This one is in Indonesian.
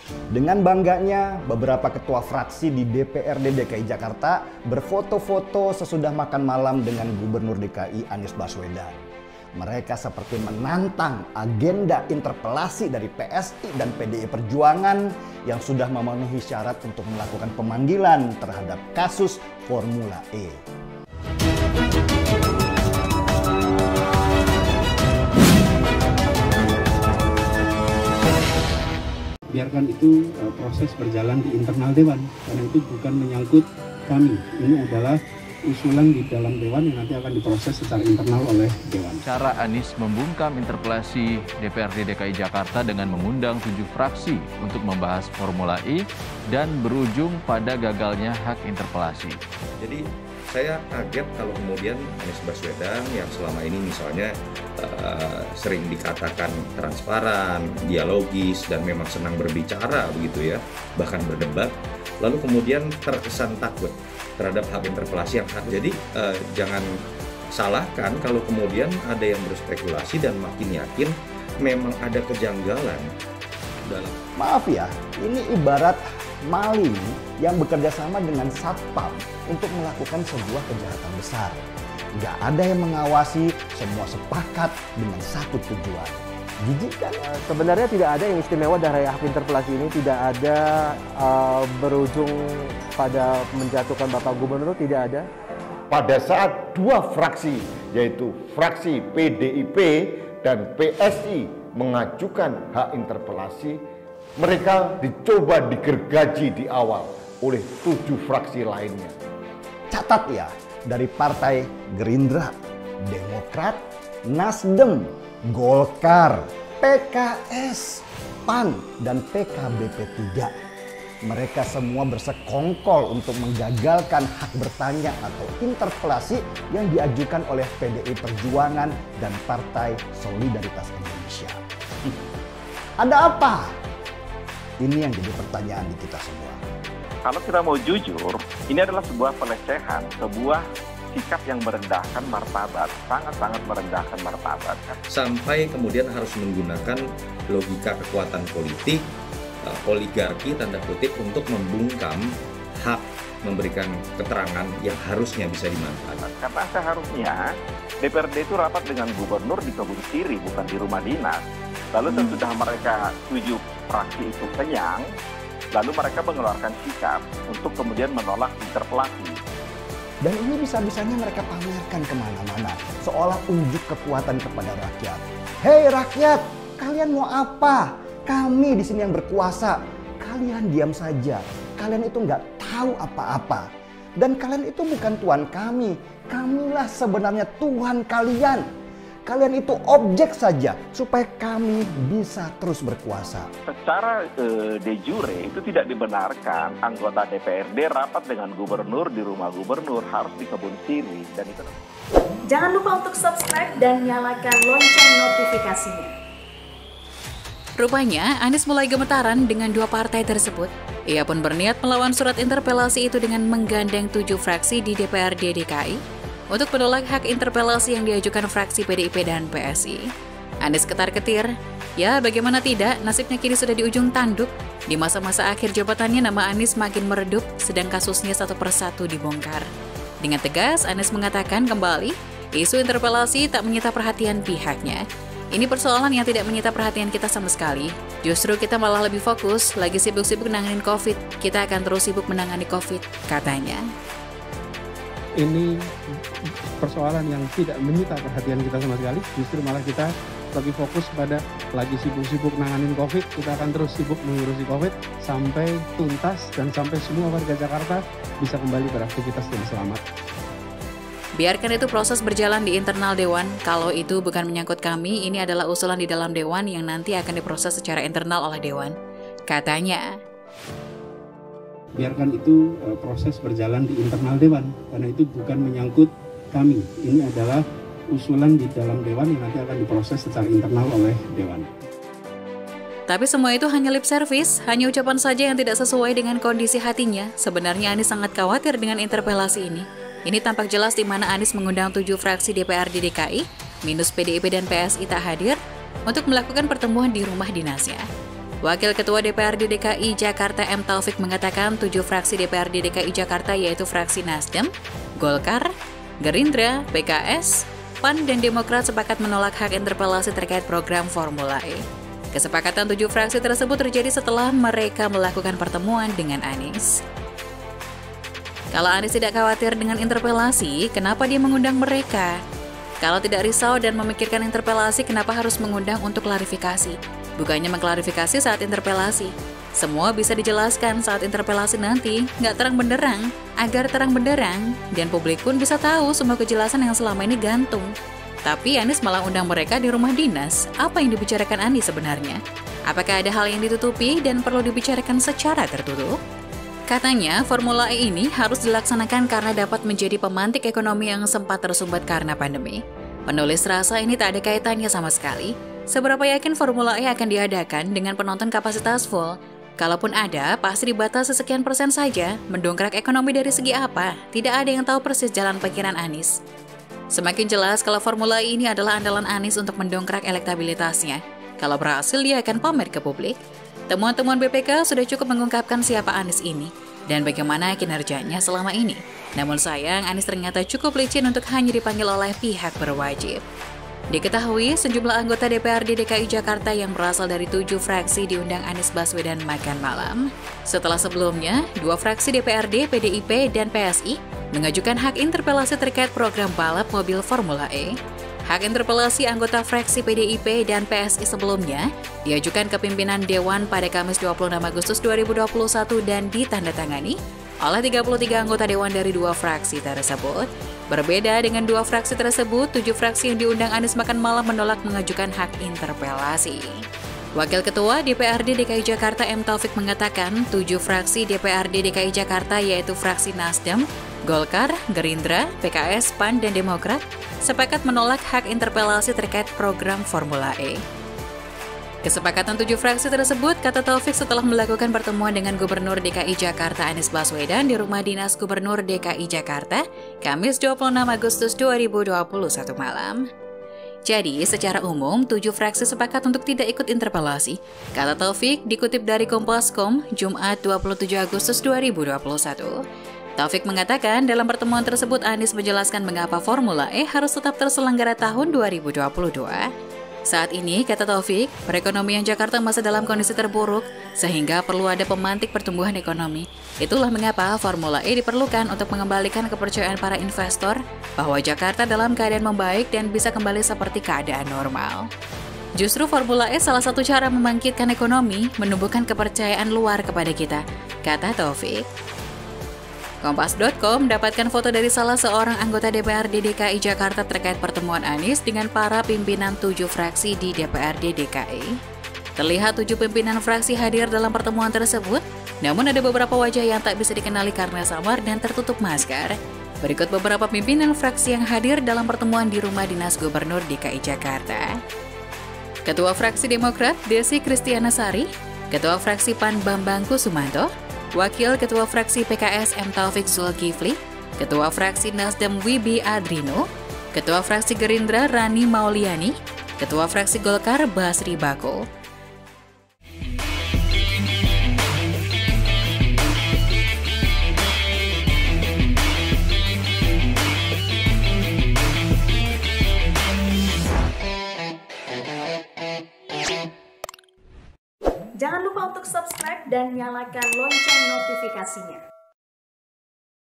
Dengan bangganya, beberapa ketua fraksi di DPRD DKI Jakarta berfoto-foto sesudah makan malam dengan Gubernur DKI Anies Baswedan. Mereka seperti menantang agenda interpelasi dari PSI dan PDI Perjuangan yang sudah memenuhi syarat untuk melakukan pemanggilan terhadap kasus Formula E. Biarkan itu proses berjalan di internal Dewan, karena itu bukan menyangkut kami. Ini adalah usulan di dalam Dewan yang nanti akan diproses secara internal oleh Dewan. Cara Anies membungkam interpelasi DPRD DKI Jakarta dengan mengundang 7 fraksi untuk membahas Formula E dan berujung pada gagalnya hak interpelasi. Jadi saya kaget kalau kemudian Anies Baswedan yang selama ini misalnya sering dikatakan transparan, dialogis, dan memang senang berbicara begitu ya, bahkan berdebat, lalu kemudian terkesan takut terhadap hak interpelasi yang hak. Jadi jangan salahkan kalau kemudian ada yang berspekulasi dan makin yakin memang ada kejanggalan dalam. Maaf ya, ini ibarat maling yang bekerja sama dengan satpam untuk melakukan sebuah kejahatan besar. Nggak ada yang mengawasi, semua sepakat dengan satu tujuan. Jijik kan? Sebenarnya tidak ada yang istimewa dari hak interpelasi ini, tidak ada berujung pada menjatuhkan Bapak Gubernur, tidak ada. Pada saat dua fraksi, yaitu fraksi PDIP dan PSI mengajukan hak interpelasi, mereka dicoba digergaji di awal oleh 7 fraksi lainnya. Catat ya, dari Partai Gerindra, Demokrat, Nasdem, Golkar, PKS, PAN, dan PKB P3. Mereka semua bersekongkol untuk menggagalkan hak bertanya atau interpelasi yang diajukan oleh PDI Perjuangan dan Partai Solidaritas Indonesia. Ada apa? Ini yang jadi pertanyaan di kita semua. Kalau kita mau jujur, ini adalah sebuah pelecehan, sebuah sikap yang merendahkan martabat, sangat-sangat merendahkan martabat. Sampai kemudian harus menggunakan logika kekuatan politik, oligarki tanda kutip untuk membungkam hak memberikan keterangan yang harusnya bisa dimanfaatkan. Karena seharusnya DPRD itu rapat dengan gubernur di kebun siri, bukan di rumah dinas. Lalu sesudah mereka 7 fraksi itu kenyang, lalu mereka mengeluarkan sikap untuk kemudian menolak interpelasi. Dan ini bisa-bisanya mereka pamerkan kemana-mana, seolah unjuk kekuatan kepada rakyat. Hei rakyat, kalian mau apa? Kami di sini yang berkuasa. Kalian diam saja. Kalian itu nggak tahu apa-apa. Dan kalian itu bukan Tuhan kami. Kamilah sebenarnya Tuhan kalian. Kalian itu objek saja supaya kami bisa terus berkuasa. Secara de jure itu tidak dibenarkan anggota DPRD rapat dengan gubernur di rumah gubernur, harus di kebun siri. Dan itu. Jangan lupa untuk subscribe dan nyalakan lonceng notifikasinya. Rupanya Anies mulai gemetaran dengan 2 partai tersebut. Ia pun berniat melawan surat interpelasi itu dengan menggandeng 7 fraksi di DPRD DKI untuk menolak hak interpelasi yang diajukan fraksi PDIP dan PSI. Anies ketar-ketir, ya bagaimana tidak, nasibnya kini sudah di ujung tanduk. Di masa-masa akhir jabatannya nama Anies makin meredup, sedang kasusnya satu persatu dibongkar. Dengan tegas, Anies mengatakan kembali, isu interpelasi tak menyita perhatian pihaknya. Ini persoalan yang tidak menyita perhatian kita sama sekali. Justru kita malah lebih fokus, lagi sibuk-sibuk menangani COVID. Kita akan terus sibuk menangani COVID, katanya. Ini persoalan yang tidak menyita perhatian kita sama sekali, justru malah kita lagi fokus pada lagi sibuk-sibuk nanganin COVID, kita akan terus sibuk mengurusi COVID sampai tuntas dan sampai semua warga Jakarta bisa kembali beraktivitas dengan selamat. Biarkan itu proses berjalan di internal Dewan, kalau itu bukan menyangkut kami, ini adalah usulan di dalam Dewan yang nanti akan diproses secara internal oleh Dewan, katanya. Biarkan itu proses berjalan di internal Dewan, karena itu bukan menyangkut kami. Ini adalah usulan di dalam Dewan yang nanti akan diproses secara internal oleh Dewan. Tapi semua itu hanya lip service, hanya ucapan saja yang tidak sesuai dengan kondisi hatinya. Sebenarnya Anies sangat khawatir dengan interpelasi ini. Ini tampak jelas di mana Anies mengundang 7 fraksi DPRD DKI, minus PDIP dan PSI tak hadir, untuk melakukan pertemuan di rumah dinasnya. Wakil Ketua DPRD DKI Jakarta M. Taufik mengatakan 7 fraksi DPRD DKI Jakarta yaitu fraksi Nasdem, Golkar, Gerindra, PKS, PAN, dan Demokrat sepakat menolak hak interpelasi terkait program Formula E. Kesepakatan 7 fraksi tersebut terjadi setelah mereka melakukan pertemuan dengan Anies. Kalau Anies tidak khawatir dengan interpelasi, kenapa dia mengundang mereka? Kalau tidak risau dan memikirkan interpelasi, kenapa harus mengundang untuk klarifikasi? Bukannya mengklarifikasi saat interpelasi. Semua bisa dijelaskan saat interpelasi nanti, nggak terang benderang, agar terang benderang, dan publik pun bisa tahu semua kejelasan yang selama ini gantung. Tapi Anies malah undang mereka di rumah dinas. Apa yang dibicarakan Anies sebenarnya? Apakah ada hal yang ditutupi dan perlu dibicarakan secara tertutup? Katanya, Formula E ini harus dilaksanakan karena dapat menjadi pemantik ekonomi yang sempat tersumbat karena pandemi. Penulis rasa ini tak ada kaitannya sama sekali. Seberapa yakin Formula E akan diadakan dengan penonton kapasitas full? Kalaupun ada, pasti dibatasi sekian persen saja. Mendongkrak ekonomi dari segi apa? Tidak ada yang tahu persis jalan pikiran Anies. Semakin jelas kalau Formula E ini adalah andalan Anies untuk mendongkrak elektabilitasnya. Kalau berhasil, dia akan pamer ke publik. Temuan-temuan BPK sudah cukup mengungkapkan siapa Anies ini dan bagaimana kinerjanya selama ini. Namun sayang, Anies ternyata cukup licin untuk hanya dipanggil oleh pihak berwajib. Diketahui, sejumlah anggota DPRD DKI Jakarta yang berasal dari 7 fraksi diundang Anies Baswedan makan malam. Setelah sebelumnya, 2 fraksi DPRD, PDIP, dan PSI mengajukan hak interpelasi terkait program balap mobil Formula E. Hak interpelasi anggota fraksi PDIP dan PSI sebelumnya diajukan ke pimpinan Dewan pada Kamis 26 Agustus 2021 dan ditandatangani oleh 33 anggota Dewan dari 2 fraksi tersebut. Berbeda dengan 2 fraksi tersebut, 7 fraksi yang diundang Anies makan malam menolak mengajukan hak interpelasi. Wakil Ketua DPRD DKI Jakarta M. Taufik mengatakan 7 fraksi DPRD DKI Jakarta yaitu fraksi Nasdem, Golkar, Gerindra, PKS, PAN, dan Demokrat sepakat menolak hak interpelasi terkait program Formula E. Kesepakatan 7 fraksi tersebut, kata Taufik, setelah melakukan pertemuan dengan Gubernur DKI Jakarta Anies Baswedan di Rumah Dinas Gubernur DKI Jakarta, Kamis 26 Agustus 2021 malam. Jadi, secara umum, 7 fraksi sepakat untuk tidak ikut interpelasi, kata Taufik dikutip dari Kompas.com, Jumat 27 Agustus 2021. Taufik mengatakan dalam pertemuan tersebut Anies menjelaskan mengapa Formula E harus tetap terselenggara tahun 2022. Saat ini, kata Taufik, perekonomian Jakarta masih dalam kondisi terburuk sehingga perlu ada pemantik pertumbuhan ekonomi. Itulah mengapa Formula E diperlukan untuk mengembalikan kepercayaan para investor bahwa Jakarta dalam keadaan membaik dan bisa kembali seperti keadaan normal. Justru Formula E salah satu cara membangkitkan ekonomi, menumbuhkan kepercayaan luar kepada kita, kata Taufik. Kompas.com mendapatkan foto dari salah seorang anggota DPRD DKI Jakarta terkait pertemuan Anies dengan para pimpinan 7 fraksi di DPRD DKI. Terlihat 7 pimpinan fraksi hadir dalam pertemuan tersebut, namun ada beberapa wajah yang tak bisa dikenali karena samar dan tertutup masker. Berikut beberapa pimpinan fraksi yang hadir dalam pertemuan di Rumah Dinas Gubernur DKI Jakarta. Ketua Fraksi Demokrat Desi Kristiana Sari, Ketua Fraksi PAN Bambang Kusumanto, Wakil Ketua Fraksi PKS M. Taufik Zulkifli, Ketua Fraksi Nasdem Wibi Adrino, Ketua Fraksi Gerindra Rani Mauliani, Ketua Fraksi Golkar Basri Bako. Jangan lupa untuk subscribe dan nyalakan lonceng notifikasinya.